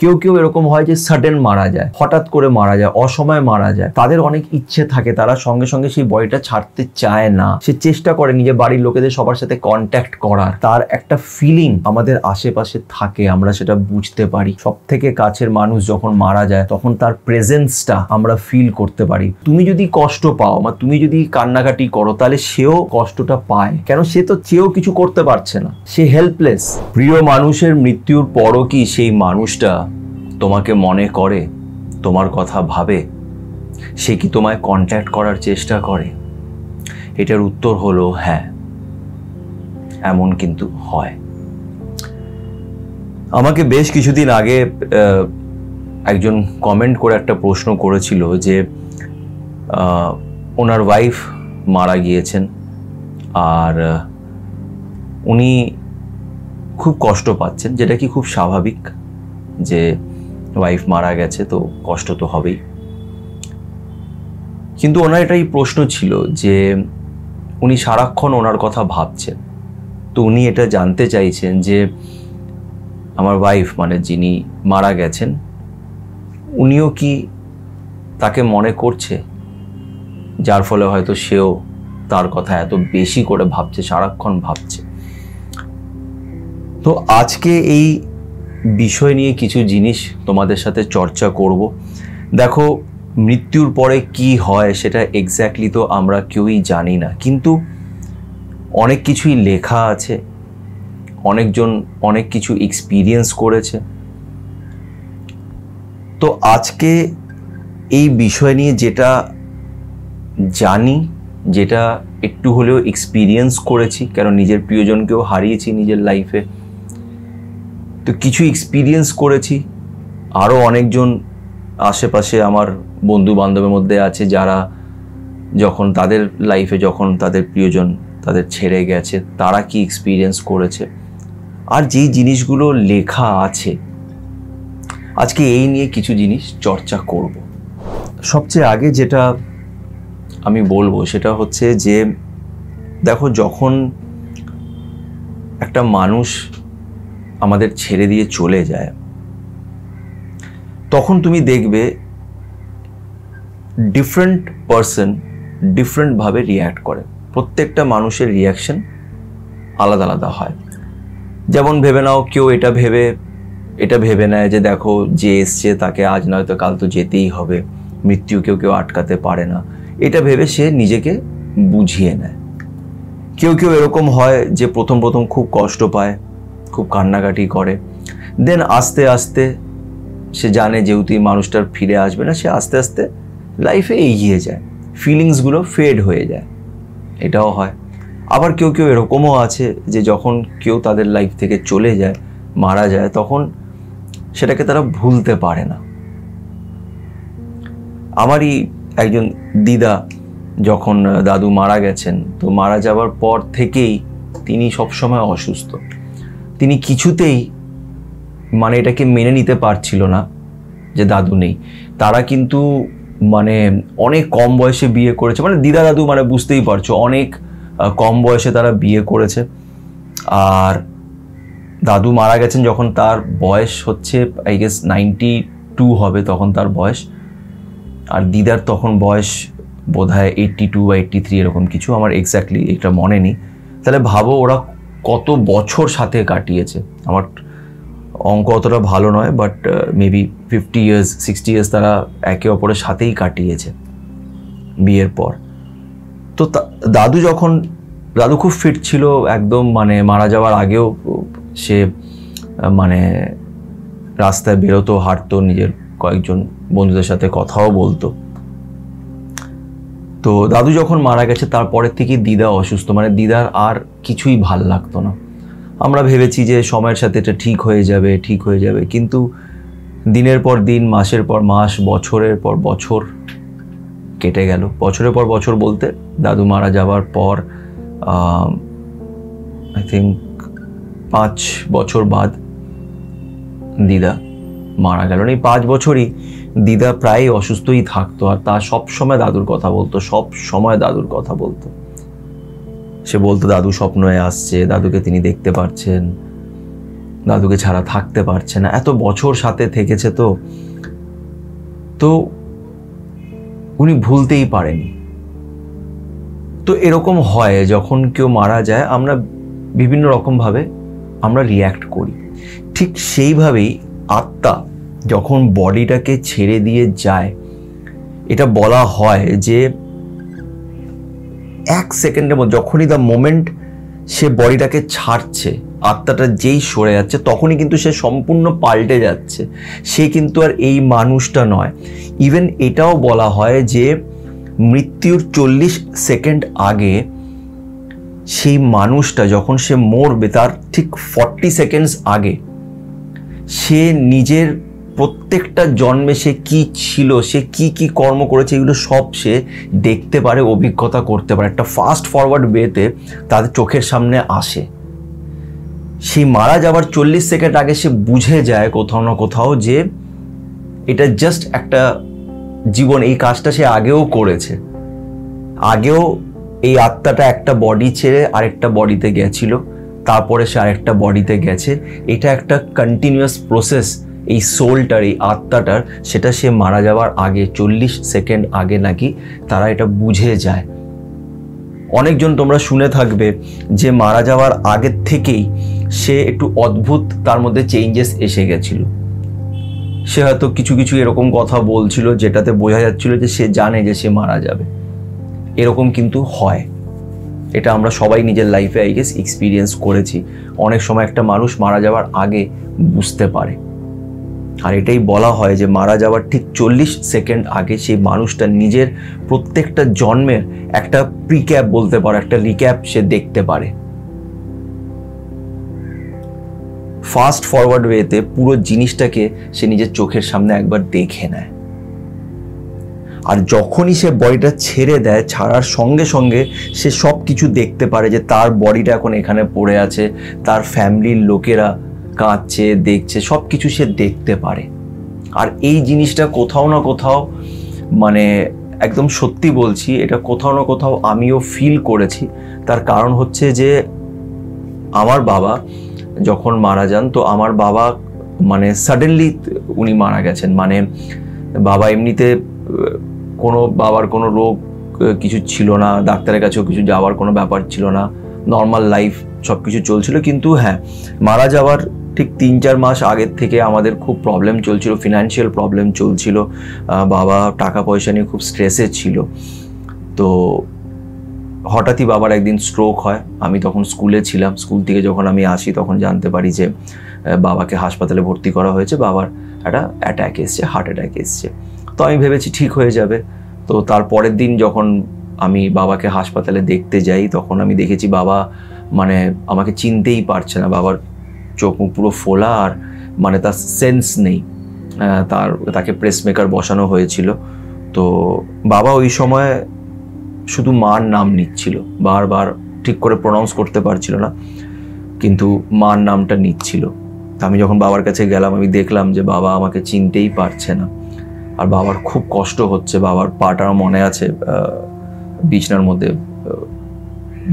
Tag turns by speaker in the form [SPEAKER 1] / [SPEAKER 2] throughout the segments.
[SPEAKER 1] কেউ কেউ এরকম হয় যে সাডেন মারা যায়, হঠাৎ করে মারা যায়, অসময়ে মারা যায়। তাদের অনেক ইচ্ছে থাকে, তারা সঙ্গে সঙ্গে সেই বডিটা ছাড়তে চায় না, সে চেষ্টা করে নিজের বাড়ির লোকেদের সবার সাথে কন্ট্যাক্ট করার। তার একটা ফিলিং আমাদের আশেপাশে থাকে, আমরা সেটা বুঝতে পারি। সব থেকে কাছের মানুষ যখন মারা যায় তখন তার প্রেজেন্সটা আমরা ফিল করতে পারি। তুমি যদি কষ্ট পাও বা তুমি যদি কান্নাকাটি করো তাহলে সেও কষ্টটা পায়, কেন সে তো চেয়েও কিছু করতে পারছে না, সে হেল্পলেস। প্রিয় মানুষের মৃত্যুর পরও কি সেই মানুষটা তোমাকে মনে করে, তোমার কথা ভাবে, সে কি তোমায় কন্ট্যাক্ট করার চেষ্টা করে? এটার উত্তর হলো হ্যাঁ, এমন কিন্তু হয়। আমাকে বেশ কিছুদিন আগে একজন কমেন্ট করে একটা প্রশ্ন করেছিল যে ওনার ওয়াইফ মারা গিয়েছেন আর উনি খুব কষ্ট পাচ্ছেন, যেটা কি খুব স্বাভাবিক, যে ওয়াইফ মারা গেছে তো কষ্ট তো হবেই। কিন্তু ওনার এটাই প্রশ্ন ছিল যে উনি সারাক্ষণ ওনার কথা ভাবছেন, তো উনি এটা জানতে চাইছেন যে আমার ওয়াইফ মানে যিনি মারা গেছেন উনিও কি তাকে মনে করছে, যার ফলে হয়তো সেও তার কথা এত বেশি করে ভাবছে, সারাক্ষণ ভাবছে। তো আজকে এই বিষয় নিয়ে কিছু জিনিস তোমাদের সাথে চর্চা করব। দেখো, মৃত্যুর পরে কি হয় সেটা এক্স্যাক্টলি তো আমরা কেউই জানি না, কিন্তু অনেক কিছুই লেখা আছে, অনেকজন অনেক কিছু এক্সপিরিয়েন্স করেছে। তো আজকে এই বিষয় নিয়ে যেটা জানি, যেটা একটু হলেও এক্সপিরিয়েন্স করেছি, কারণ নিজের প্রিয়জনকেও হারিয়েছি নিজের লাইফে, তো কিছু এক্সপিরিয়েন্স করেছি। আরও অনেকজন আশেপাশে আমার বন্ধু বান্ধবের মধ্যে আছে যারা যখন তাদের লাইফে যখন তাদের প্রিয়জন তাদের ছেড়ে গেছে তারা কি এক্সপিরিয়েন্স করেছে, আর যেই জিনিসগুলো লেখা আছে আজকে এই নিয়ে কিছু জিনিস চর্চা করব। সবচেয়ে আগে যেটা আমি বলবো সেটা হচ্ছে যে দেখো, যখন একটা মানুষ আমাদের ছেড়ে দিয়ে চলে যায় তখন তুমি দেখবে ডিফারেন্ট পারসন ডিফারেন্টভাবে রিয়্যাক্ট করে। প্রত্যেকটা মানুষের রিয়াকশন আলাদা আলাদা হয়। যেমন ভেবে নাও, কেউ এটা ভেবে নেয় যে দেখো, যে এসছে তাকে আজ নয়তো কাল তো যেতেই হবে, মৃত্যুকেও কেউ আটকাতে পারে না, এটা ভেবে সে নিজেকে বুঝিয়ে নেয়। কেউ কেউ এরকম হয় যে প্রথম খুব কষ্ট পায়, খুব কান্নাকাটি করে, দেন আস্তে আস্তে সে জানে যেহেতু এই মানুষটার ফিরে আসবে না, সে আস্তে আস্তে লাইফে এগিয়ে যায়, ফিলিংসগুলো ফেড হয়ে যায়, এটাও হয়। আবার কেউ কেউ এরকমও আছে যে যখন কেউ তাদের লাইফ থেকে চলে যায়, মারা যায়, তখন সেটাকে তারা ভুলতে পারে না। আমারই একজন দিদা, যখন দাদু মারা গেছেন, তো মারা যাওয়ার পর থেকেই তিনি সবসময় অসুস্থ। তিনি কিছুতেই মানে এটাকে মেনে নিতে পারছিল না যে দাদু নেই। তারা কিন্তু মানে অনেক কম বয়সে বিয়ে করেছে, মানে দিদা দাদু মানে বুঝতেই পারছো অনেক কম বয়সে তারা বিয়ে করেছে। আর দাদু মারা গেছেন যখন তার বয়স হচ্ছে আই গেস 92 হবে তখন তার বয়স, আর দিদার তখন বয়স বোধহয় 82 বা 83 এরকম কিছু, আমার এক্স্যাক্টলি এটা মনে নেই। তাহলে ভাবো ওরা কত বছর সাথে কাটিয়েছে। আমার অঙ্ক অতটা ভালো নয়, বাট মেবি 50 years 60 years তারা একে অপরের সাথেই কাটিয়েছে বিয়ের পর। তো দাদু খুব ফিট ছিল একদম, মানে মারা যাওয়ার আগেও সে মানে রাস্তায় বেরোতো, হাঁটতো, নিজের কয়েকজন বন্ধুদের সাথে কথাও বলতো। তো দাদু যখন মারা গেছে তারপরের থেকে দিদা অসুস্থ, মানে দিদার আর কিছুই ভাল লাগতো না। আমরা ভেবেছি যে সময়ের সাথে এটা ঠিক হয়ে যাবে, কিন্তু দিনের পর দিন, মাসের পর মাস, বছরের পর বছর কেটে গেল। বছরের পর বছর বলতে দাদু মারা যাওয়ার পর আই থিঙ্ক 5 বছর বাদ দিদা মারা গেল। এই 5 বছরই দিদা প্রায় অসুস্থই থাকতো, আর তা সব সময় দাদুর কথা বলতো, সে বলতো দাদু স্বপ্নে আসছে, দাদুকে তিনি দেখতে পাচ্ছেন। দাদুকে ছাড়া থাকতে পারছে না, এত বছর সাথে থেকেছে, তো উনি ভুলতেই পারেনি। তো এরকম হয় যখন কেউ মারা যায় আমরা বিভিন্ন রকমভাবে আমরা রিয়্যাক্ট করি। ঠিক সেইভাবেই আত্মা যখন বডিটাকে ছেড়ে দিয়ে যায়, এটা বলা হয় যে 1 সেকেন্ডের মধ্যে, যখনই দ্য মোমেন্ট সে বডিটাকে ছাড়ছে, আত্মাটা যেই সরে যাচ্ছে, তখনই কিন্তু সে সম্পূর্ণ পাল্টে যাচ্ছে। সে কিন্তু আর এই মানুষটা নয়। ইভেন এটাও বলা হয় যে মৃত্যুর 40 সেকেন্ড আগে সেই মানুষটা যখন সে মরবে, তার ঠিক 40 সেকেন্ডস আগে সে নিজের প্রত্যেকটা জন্মে সে কি ছিল, সে কি কি কর্ম করেছে, এগুলো সব সে দেখতে পারে, অভিজ্ঞতা করতে পারে। একটা ফাস্ট ফরওয়ার্ড ওয়েতে তাদের চোখের সামনে আসে। সেই মারা যাওয়ার 40 সেকেন্ড আগে সে বুঝে যায় কোথাও না কোথাও যে এটা জাস্ট একটা জীবন, এই কাজটা সে আগেও করেছে, আগেও এই আত্মাটা একটা বডি ছেড়ে আরেকটা বডিতে গেছিল, তারপরে সে আরেকটা বডিতে গেছে। এটা একটা কন্টিনিউয়াস প্রসেস এই সোলটার, এই আত্মাটার, সেটা সে মারা যাওয়ার আগে 40 সেকেন্ড আগে নাকি তারা এটা বুঝে যায়। অনেকজন তোমরা শুনে থাকবে যে মারা যাওয়ার আগের থেকেই সে একটু অদ্ভুত, তার মধ্যে চেঞ্জেস এসে গেছিল। সে হয়তো কিছু কিছু এরকম কথা বলছিল যেটাতে বোঝা যাচ্ছিল যে সে জানে যে সে মারা যাবে। এরকম কিন্তু হয়, এটা আমরা সবাই নিজের লাইফে আই গেস এক্সপিরিয়েন্স করেছি। অনেক সময় একটা মানুষ মারা যাওয়ার আগে বুঝতে পারে, আর এটাই বলা হয় যে মারা যাওয়ার ঠিক 40 সেকেন্ড আগে সেই মানুষটা নিজের প্রত্যেকটা জন্মের একটা প্রিক্যাপ বলতে পারে, একটা রিক্যাপ সে দেখতে পারে। ফাস্ট ফরওয়ার্ড ওয়েতে পুরো জিনিসটাকে সে নিজের চোখের সামনে একবার দেখে নেয়। আর যখনই সে বডিটা ছেড়ে দেয়, ছাড়ার সঙ্গে সঙ্গে সে সব কিছু দেখতে পারে যে তার বডিটা এখন এখানে পড়ে আছে, তার ফ্যামিলির লোকেরা কাঁদছে, দেখছে, সব কিছু সে দেখতে পারে। আর এই জিনিসটা কোথাও না কোথাও, মানে একদম সত্যি বলছি, এটা কোথাও না কোথাও আমিও ফিল করেছি। তার কারণ হচ্ছে যে আমার বাবা যখন মারা যান, তো আমার বাবা মানে সাডেনলি উনি মারা গেছেন। মানে বাবা এমনিতে বাবার কোনো রোগ কিছু ছিল না, ডাক্তারের কাছেও কিছু যাওয়ার কোনো ব্যাপার ছিল না, নর্মাল লাইফ সব কিছু চলছিল। কিন্তু হ্যাঁ, মারা যাওয়ার ঠিক 3-4 মাস আগের থেকে আমাদের খুব প্রবলেম চলছিল, ফিনান্সিয়াল প্রবলেম চলছিল। বাবা টাকা পয়সা নিয়ে খুব স্ট্রেসে ছিল। তো হঠাৎই বাবার একদিন স্ট্রোক হয়। আমি তখন স্কুলে ছিলাম। স্কুল থেকে যখন আমি আসি তখন জানতে পারি যে বাবাকে হাসপাতালে ভর্তি করা হয়েছে, বাবার একটা অ্যাটাক এসছে, হার্ট অ্যাটাক এসছে। তো আমি ভেবেছি ঠিক হয়ে যাবে। তো তার পরের দিন যখন আমি বাবাকে হাসপাতালে দেখতে যাই, তখন আমি দেখেছি বাবা মানে আমাকে চিনতেই পারছে না। বাবার চোখ মুখ পুরো ফোলা, আর মানে তার সেন্স নেই। তাকে প্রেসমেকার বসানো হয়েছিল। তো বাবা ওই সময় শুধু মার নাম নিচ্ছিল, বারবার ঠিক করে প্রনাউন্স করতে পারছিল না, কিন্তু মার নামটা নিচ্ছিল। আমি যখন বাবার কাছে গেলাম, আমি দেখলাম যে বাবা আমাকে চিনতেই পারছে না, আর বাবার খুব কষ্ট হচ্ছে। বাবার পাটা মনে আছে বিছনার মধ্যে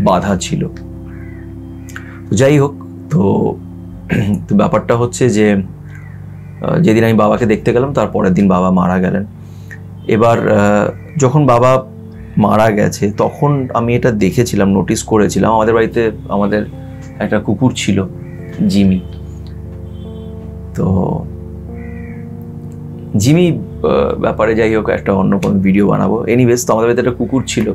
[SPEAKER 1] বাঁধা ছিল। যাই হোক, তো ব্যাপারটা হচ্ছে যে যেদিন আমি বাবাকে দেখতে গেলাম তার পরের দিন বাবা মারা গেলেন। এবার যখন বাবা মারা গেছে তখন আমি এটা দেখেছিলাম, নোটিস করেছিলাম। আমাদের বাড়িতে আমাদের একটা কুকুর ছিল, জিমি। তো জিমি ব্যাপারে যাই হোক, একটা অন্য কোনো ভিডিও বানাবো। এনিওয়েজ, তো আমাদের বাড়িতে একটা কুকুর ছিল।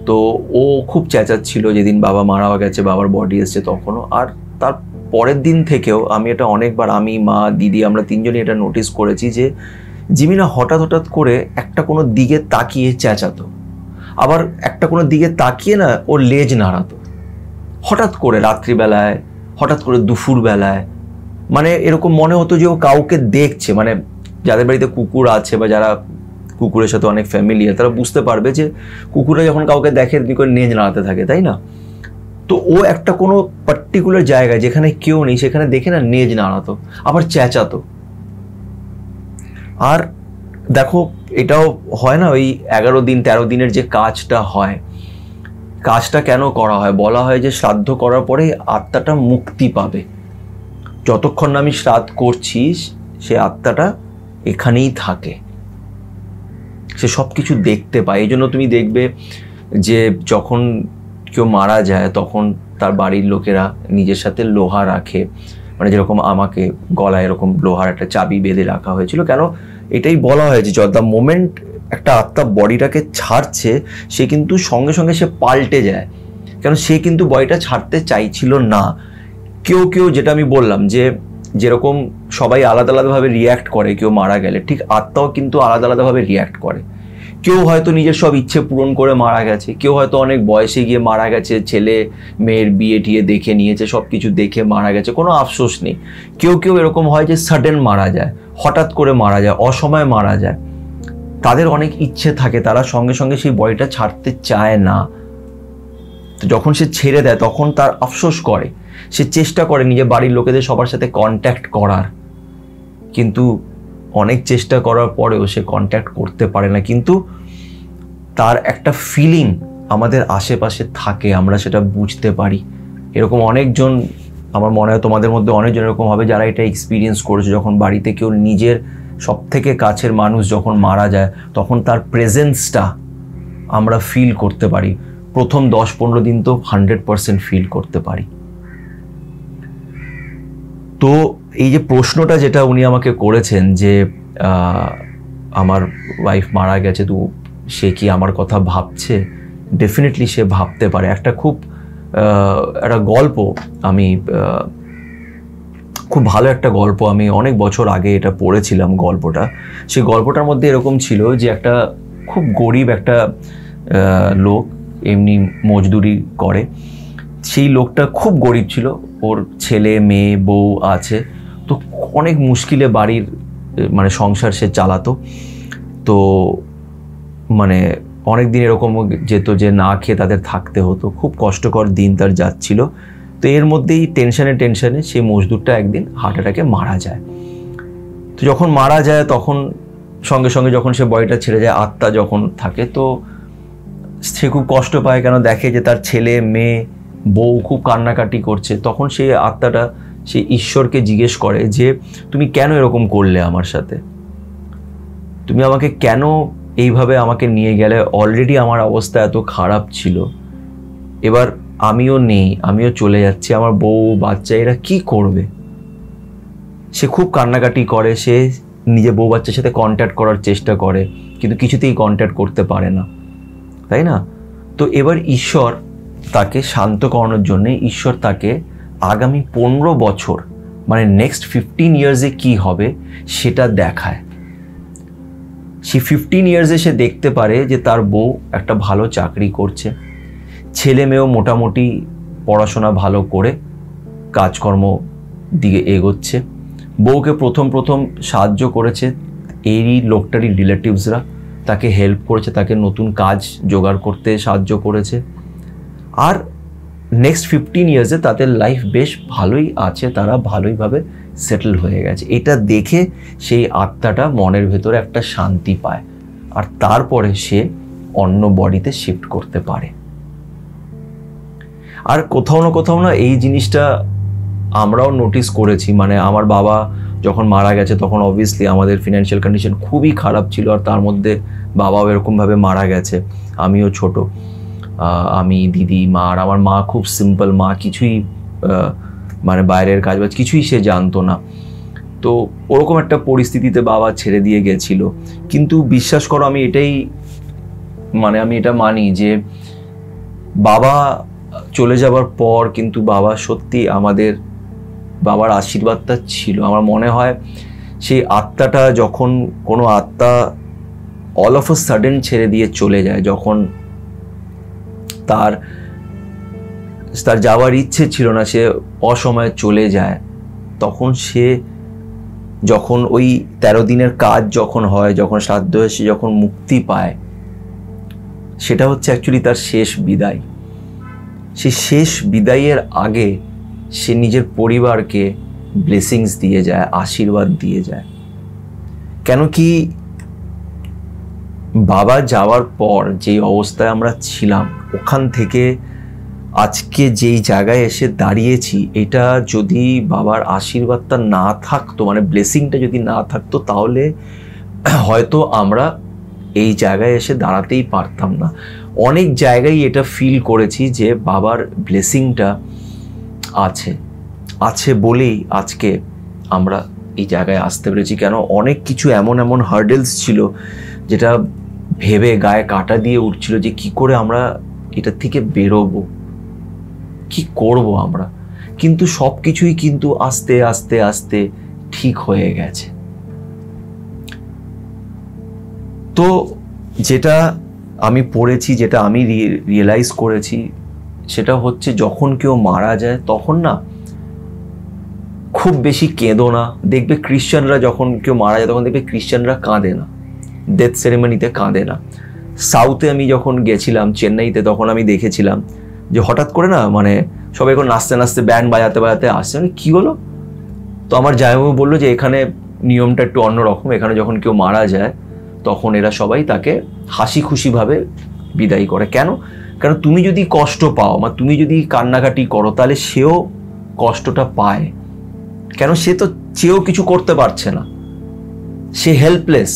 [SPEAKER 1] তো ও খুব চেঁচাচ্ছিল যেদিন বাবা মারা গেছে, বাবার বডি এসছে তখনও। আর তার পরের দিন থেকেও আমি এটা অনেকবার, আমি, মা, দিদি, আমরা তিনজনই এটা নোটিস করেছি যে জিমি না হঠাৎ হঠাৎ করে একটা কোনো দিকে তাকিয়ে চেঁচাতো, আবার একটা কোনো দিকে তাকিয়ে না ওর লেজ নাড়াতো, হঠাৎ করে রাত্রিবেলায়, হঠাৎ করে দুপুরবেলায়। মানে এরকম মনে হতো যে ও কাউকে দেখছে। মানে যাদের বাড়িতে কুকুর আছে বা যারা কুকুরের সাথে অনেক ফ্যামিলিয়ার, তারা বুঝতে পারবে যে কুকুরে যখন কাউকে দেখে এমনি করে লেজ নাড়াতে থাকে, তাই না? তো ও একটা কোনো পার্টিকুলার জায়গায় যেখানে কেউ নেই সেখানে দেখে না লেজ নাড়াতো, আবার চেঁচাতো। আর দেখো, এটাও হয় না, ওই 11 দিন 13 দিনের যে কাজটা হয়, কাজটা কেন করা হয়? বলা হয় যে শ্রাদ্ধ করার পরে আত্মাটা মুক্তি পাবে। যতক্ষণ না আমি শ্রাদ্ধ করছি সে আত্মাটা এখানেই থাকে, সে সব কিছু দেখতে পায়। এই জন্য তুমি দেখবে যে যখন কেউ মারা যায় তখন তার বাড়ির লোকেরা নিজের সাথে লোহা রাখে, মানে যেরকম আমাকে গলায় এরকম লোহার একটা চাবি বেঁধে রাখা হয়েছিল। কেন? এটাই বলা হয়েছে যে দ্য মোমেন্ট একটা আত্মা বডিটাকে ছাড়ছে সে কিন্তু সঙ্গে সঙ্গে সে পাল্টে যায়, কেন সে কিন্তু বডিটা ছাড়তে চাইছিল না। কেউ কেউ, যেটা আমি বললাম যে যেরকম সবাই আলাদা আলাদাভাবে রিয়্যাক্ট করে কেউ মারা গেলে, ঠিক আত্মাও কিন্তু আলাদা আলাদাভাবে রিয়্যাক্ট করে। কেউ হয়তো নিজের সব ইচ্ছে পূরণ করে মারা গেছে, কেউ হয়তো অনেক বয়সে গিয়ে মারা গেছে, ছেলে মেয়ের বিয়ে টিয়ে দেখে নিয়েছে, সব কিছু দেখে মারা গেছে, কোনো আফসোস নেই। কেউ কেউ এরকম হয় যে সাডেন মারা যায়, হঠাৎ করে মারা যায়, অসময়ে মারা যায়। তাদের অনেক ইচ্ছে থাকে, তারা সঙ্গে সঙ্গে সেই বডিটা ছাড়তে চায় না। তো যখন সে ছেড়ে দেয় তখন তার আফসোস করে, সে চেষ্টা করে নিজের বাড়ির লোকেদের সবার সাথে কন্ট্যাক্ট করার, কিন্তু অনেক চেষ্টা করার পরেও সে কন্ট্যাক্ট করতে পারে না। কিন্তু তার একটা ফিলিং আমাদের আশেপাশে থাকে, আমরা সেটা বুঝতে পারি। এরকম অনেকজন, আমার মনে হয় তোমাদের মধ্যে অনেকজন এরকম হবে যারা এটা এক্সপিরিয়েন্স করেছে, যখন বাড়িতে কেউ নিজের সব থেকে কাছের মানুষ যখন মারা যায় তখন তার প্রেজেন্সটা আমরা ফিল করতে পারি। প্রথম 10-15 দিন তো 100% ফিল করতে পারি। তো এই যে প্রশ্নটা যেটা উনি আমাকে করেছেন যে আমার ওয়াইফ মারা গেছে, তো সে কি আমার কথা ভাবছে? ডেফিনেটলি সে ভাবতে পারে। একটা একটা গল্প, আমি খুব ভালো একটা গল্প, আমি অনেক বছর আগে এটা পড়েছিলাম গল্পটা। সেই গল্পটার মধ্যে এরকম ছিল যে একটা খুব গরিব একটা লোক এমনি মজদুরি করে। সেই লোকটা খুব গরিব ছিল, ওর ছেলে মেয়ে বউ আছে, তো অনেক মুশকিলে বাড়ির মানে সংসার সে চালাতো। তো মানে অনেক দিন এরকম যেত যে না খেয়ে তাদের থাকতে হতো, খুব কষ্টকর দিন তার যাচ্ছিল। তো এর মধ্যেই টেনশনে সেই মজদুরটা একদিন হার্ট অ্যাটাকে মারা যায়। তো যখন মারা যায় তখন সঙ্গে সঙ্গে যখন সে বডিটা ছেড়ে যায়, আত্মা যখন থাকে, তো সে খুব কষ্ট পায়। কেন? দেখে যে তার ছেলে মেয়ে বউ খুব কান্নাকাটি করছে। তখন সেই আত্মাটা সে ঈশ্বরকে জিজ্ঞেস করে যে তুমি কেন এরকম করলে আমার সাথে, তুমি আমাকে কেন এইভাবে আমাকে নিয়ে গেলে? অলরেডি আমার অবস্থা এত খারাপ ছিল, এবার আমিও নেই, আমিও চলে যাচ্ছি, আমার বউ বাচ্চা এরা কি করবে? সে খুব কান্নাকাটি করে, সে নিজের বউ বাচ্চার সাথে কন্ট্যাক্ট করার চেষ্টা করে, কিন্তু কিছুতেই কন্ট্যাক্ট করতে পারে না, তাই না? তো এবার ঈশ্বর তাকে শান্ত করানোর জন্য ঈশ্বর তাকে আগামী 15 বছর মানে নেক্সট 15 ইয়ার্সে কি হবে সেটা দেখায়। সে 15 ইয়ার্সে সে দেখতে পারে যে তার বউ একটা ভালো চাকরি করছে, ছেলে মেয়েও মোটামুটি পড়াশোনা ভালো করে কাজকর্ম দিকে এগোচ্ছে। বউকে প্রথম সাহায্য করেছে এই লোকটারই রিলেটিভসরা, তাকে হেল্প করেছে, তাকে নতুন কাজ জোগাড় করতে সাহায্য করেছে। আর নেক্সট 15 ইয়ার্সে তাদের লাইফ বেশ ভালোই আছে, তারা ভালোইভাবে সেটেল হয়ে গেছে। এটা দেখে সেই আত্মাটা মনের ভেতরে একটা শান্তি পায়, আর তারপরে সে অন্য বডিতে শিফট করতে পারে। আর কোথাও না এই জিনিসটা আমরাও নোটিস করেছি। মানে আমার বাবা যখন মারা গেছে তখন অবভিয়াসলি আমাদের ফিনান্সিয়াল কন্ডিশন খুবই খারাপ ছিল, আর তার মধ্যে বাবাও এরকমভাবে মারা গেছে। আমিও ছোট, আমি দিদি মা, আর আমার মা খুব সিম্পল মা, কিছুই মানে বাইরের কাজবাজ কিছুই সে জানতো না। তো ওরকম একটা পরিস্থিতিতে বাবা ছেড়ে দিয়ে গেছিল। কিন্তু বিশ্বাস করো আমি এটা মানি যে বাবা চলে যাবার পর কিন্তু বাবা সত্যি বাবার আশীর্বাদটা ছিল। আমার মনে হয় সেই আত্মাটা, যখন কোনো আত্মা অল অফ আ সাডেন ছেড়ে দিয়ে চলে যায়, যখন তার যাওয়ার ইচ্ছে ছিল না, সে অসময়ে চলে যায়, তখন সে যখন ওই 13 দিনের কাজ যখন হয়, যখন শ্রাদ্ধ হয়ে সে যখন মুক্তি পায়, সেটা হচ্ছে অ্যাকচুয়ালি তার শেষ বিদায়। সে শেষ বিদায়ের আগে সে নিজের পরিবারকে ব্লেসিংস দিয়ে যায়, আশীর্বাদ দিয়ে যায়। কেন কি বাবা যাওয়ার পর যে অবস্থায় আমরা ছিলাম, ওখান থেকে আজকে যেই জায়গায় এসে দাঁড়িয়েছি, এটা যদি বাবার আশীর্বাদটা না থাকতো, মানে ব্লেসিংটা যদি না থাকতো, তাহলে হয়তো আমরা এই জায়গায় এসে দাঁড়াতেই পারতাম না। অনেক জায়গায় এটা ফিল করেছি যে বাবার ব্লেসিংটা আছে বলেই আজকে আমরা এই জায়গায় আসতে পেরেছি। কেন অনেক কিছু এমন হার্ডেলস ছিল যেটা ভেবে গায়ে কাঁটা দিয়ে উঠছিল যে কি করে আমরা এটা থেকে বেরোবো, কি করব আমরা। কিন্তু সব কিছুই কিন্তু আস্তে আস্তে আস্তে ঠিক হয়ে গেছে। তো যেটা আমি পড়েছি, যেটা আমি রিয়েলাইজ করেছি, সেটা হচ্ছে যখন কেউ মারা যায় তখন না খুব বেশি কেঁদো না। দেখবে খ্রিশ্চানরা যখন কেউ মারা যায় তখন দেখবে খ্রিশ্চানরা কাঁদে না, ডেথ সেরেমনিতে কাঁদে না। সাউথে আমি যখন গেছিলাম চেন্নাইতে, তখন আমি দেখেছিলাম যে হঠাৎ করে না মানে সবাই এখন নাচতে নাচতে ব্যান্ড বাজাতে আসছে, মানে কী হলো। তো আমার জামাইবাবু বললো যে এখানে নিয়মটা একটু অন্যরকম, এখানে যখন কেউ মারা যায় তখন এরা সবাই তাকে হাসি খুশিভাবে বিদায় করে। কেন? কারণ তুমি যদি কষ্ট পাও বা তুমি যদি কান্নাকাটি করো তাহলে সেও কষ্টটা পায়। কেন? সে তো চেয়েও কিছু করতে পারছে না, সে হেল্পলেস,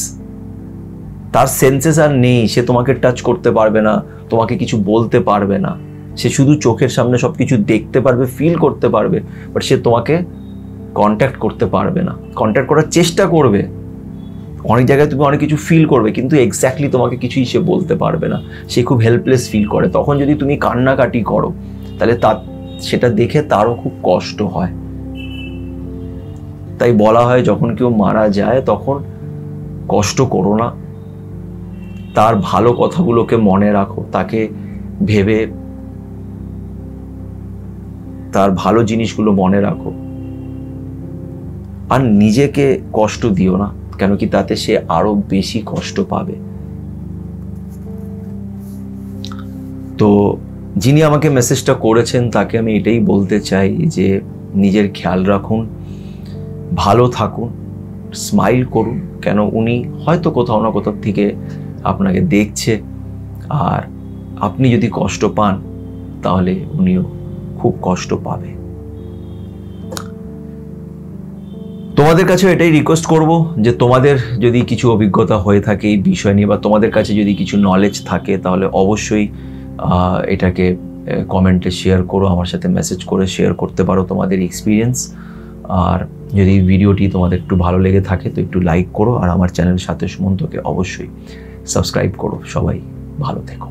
[SPEAKER 1] তার সেন্সেস আর নেই, সে তোমাকে টাচ করতে পারবে না, তোমাকে কিছু বলতে পারবে না, সে শুধু চোখের সামনে সব কিছু দেখতে পারবে, ফিল করতে পারবে, বাট সে তোমাকে কন্ট্যাক্ট করতে পারবে না। কন্ট্যাক্ট করার চেষ্টা করবে, অনেক জায়গায় তুমি অনেক কিছু ফিল করবে, কিন্তু এক্স্যাক্টলি তোমাকে কিছুই সে বলতে পারবে না, সে খুব হেল্পলেস ফিল করে। তখন যদি তুমি কান্নাকাটি করো তাহলে সেটা দেখে তারও খুব কষ্ট হয়। তাই বলা হয় যখন কেউ মারা যায় তখন কষ্ট করো না, তার ভালো কথাগুলোকে মনে রাখো, তাকে ভেবে তার ভালো জিনিসগুলো মনে রাখো, আর নিজেকে কষ্ট দিও না, কেন কি তাতে সে আরো বেশি কষ্ট পাবে। তো যিনি আমাকে মেসেজটা করেছেন তাকে আমি এটাই বলতে চাই যে নিজের খেয়াল রাখুন, ভালো থাকুন, স্মাইল করুন, কেন উনি হয়তো কোথাও না কোথাও থেকে আপনাকে দেখছে, আর আপনি যদি কষ্ট পান তাহলে উনিও খুব কষ্ট পাবে। তোমাদের কাছে এটাই রিকোয়েস্ট করব যে তোমাদের যদি কিছু অভিজ্ঞতা হয়ে থাকে এই বিষয় নিয়ে, বা তোমাদের কাছে যদি কিছু নলেজ থাকে, তাহলে অবশ্যই এটাকে কমেন্টে শেয়ার করো, আমার সাথে মেসেজ করে শেয়ার করতে পারো তোমাদের এক্সপিরিয়েন্স। আর যদি ভিডিওটি তোমাদের একটু ভালো লেগে থাকে তো একটু লাইক করো, আর আমার চ্যানেল সাথে সুমন্তকে অবশ্যই সাবস্ক্রাইব করো। সবাই ভালো থেকো।